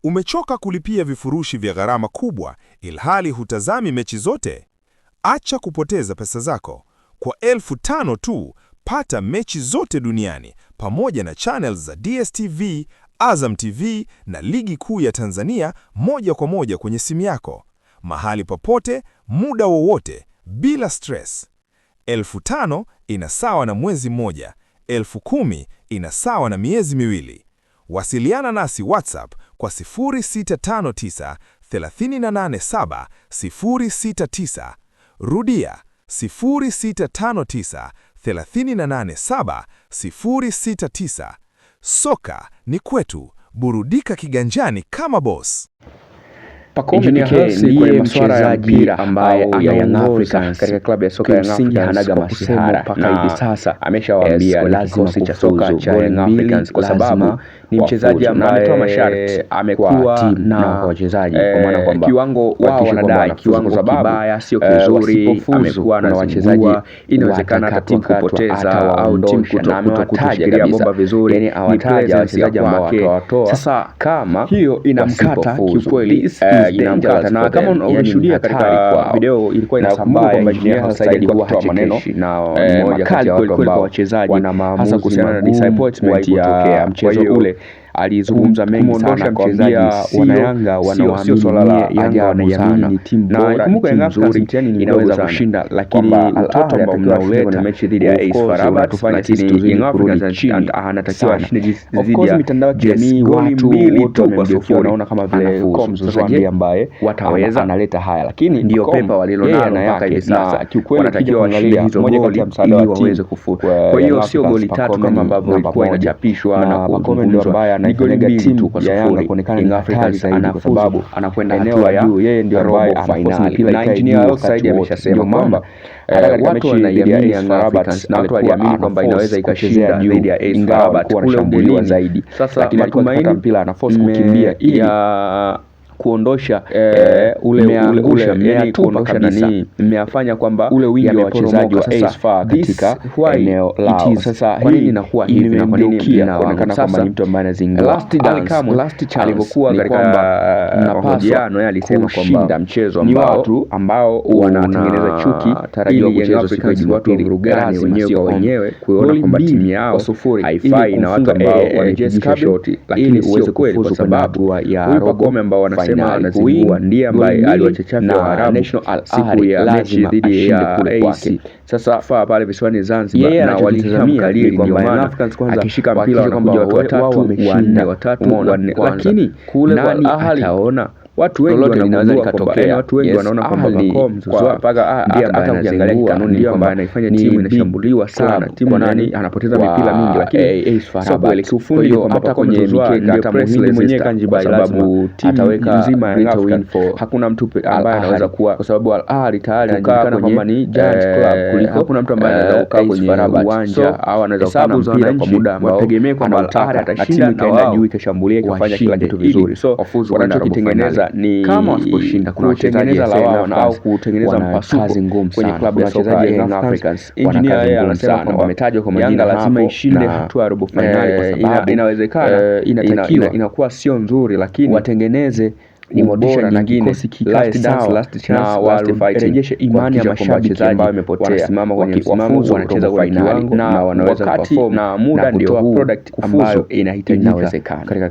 Umechoka kulipia vifurushi vya gharama kubwa ilhali hutazami mechi zote? Acha kupoteza pesa zako. Kwa 5,000 tu, pata mechi zote duniani pamoja na channels za DStv, Azam TV na Ligi Kuu ya Tanzania moja kwa moja kwenye simu yako. Mahali popote, muda wowote, bila stress. 5,000 ina sawa na mwezi mmoja. 10,000 ina sawa na miezi miwili. Wasiliana nasi WhatsApp kwa 0659 387 069. Rudia 0659 387 069. Soka ni kwetu, burudika kiganjani kama boss. Pacome ndiye mchezaji ambaye ana Young Africans katika klabu ya soka ya Young Africans hanaga masihara mpaka hivi sasa. Ameshawaambia lazima cha soka cha Young Africans kwa sababu ni mchezaji ambaye ametoa masharti, amekuwa na wachezaji kwa maana kwamba kiwango wao wanadai kiwango kibaya sio kizuri, amekuwa na wachezaji inawezekana hata timu kupoteza au timu kutokushikilia bomba vizuri, yani awataja wachezaji ambao watawatoa. Sasa kama hiyo inamkata kiukweli, inamkata, na kama unashuhudia katika video ilikuwa inasambaa kwamba Junior Said kutoa maneno na mmoja kati ya watu ambao wachezaji hasa kuhusiana na disappointment ya mchezo ule. Alizungumza mengi sana kuambia wanayanga wanaoamini swala la Yanga wanaiamini ni timu bora, kumbuka Yanga mtihani inaweza kushinda, lakini mtoto ambao mnauleta na mechi dhidi ya AS FAR Rabat, lakini Young Africans anatakiwa ashinde dhidi ya mitandao ya kijamii, watu wote wamemgeukia, unaona kama vile Komzo ndiye ambaye wataweza analeta haya, lakini ndio pepa walilonalo na Yanga hivi sasa kiukweli anatakiwa kuangalia moja kati ya msaada wa timu kufuta. Kwa hiyo sio goli 3 kama ambavyo ilikuwa inachapishwa na kuzungumzwa, ni goli mbili kwa sifuri. Young Africans kwa sababu anakwenda eneo ya juu, yeye ndio ambaye finali, na Engineer Said ameshasema kwamba watu wanaiamini Young Africans na watu waliamini kwamba inaweza ikashinda dhidi ya AS FAR Rabat kule ubingwa zaidi. Sasa matumaini mpira ana force kukimbia ili kuondosha ule yani kuondosha nani mmeyafanya kwamba ule wingi wa wachezaji wa AS FAR katika eneo lao. Sasa kwa nini inakuwa hivi na kwa nini inaonekana kwamba ni mtu ambaye anazingua last chance alivyokuwa katika mahojiano yeye alisema kwamba mchezo ambao watu ambao wanatengeneza chuki tarajio kucheza siku watu vurugani wenyewe kwa wenyewe kuona kwamba timu yao haifai na watu ambao wanajiska shoti, lakini uweze kufuzu kwa sababu ya Pacome ambao wanasema anazingua ndiye ambaye aliwachachafia Waarabu siku ya mechi dhidi ya AS. Sasa FAR pale visiwani Zanzibar na walitazamia lili kwamba akishika mpira wanakuja watu watatu wanne, lakini nani ataona? Watu wengi wanaweza ikatokea, watu wengi wanaona kwamba Pacome mpaka hata ukiangalia kanuni ndio ambaye anaifanya timu inashambuliwa sana, timu nani anapoteza mipira mingi, lakini sio kweli kiufundi kwamba hata kwenye mikeka hata Muhindi mwenyewe kanjibai, sababu ataweka nzima ya info, hakuna mtu ambaye anaweza kuwa, kwa sababu Al Ahly tayari anajulikana kwamba ni giant club kuliko hakuna mtu ambaye anaweza kukaa kwenye uwanja au anaweza kukaa mpira kwa muda ambao tegemea kwamba Al Ahly atashinda na wao juu ikashambulia ikafanya kila kitu vizuri. So wanachokitengeneza ni kama wasiposhinda kuna wachezaji lawama au kutengeneza mpasuko kwenye klabu ya soka ya Young Africans. Engineer anasema kwamba wametajwa kwa majina, lazima ishinde hatua ya robo finali kwa sababu inawezekana inatakiwa inakuwa sio nzuri, lakini watengeneze ni modisha nyingine last chance na warejeshe imani ya mashabiki ambao wamepotea, wanasimama kwenye msimamo, wanacheza finali na wanaweza kuperform na muda ndio product ambayo inahitajika katika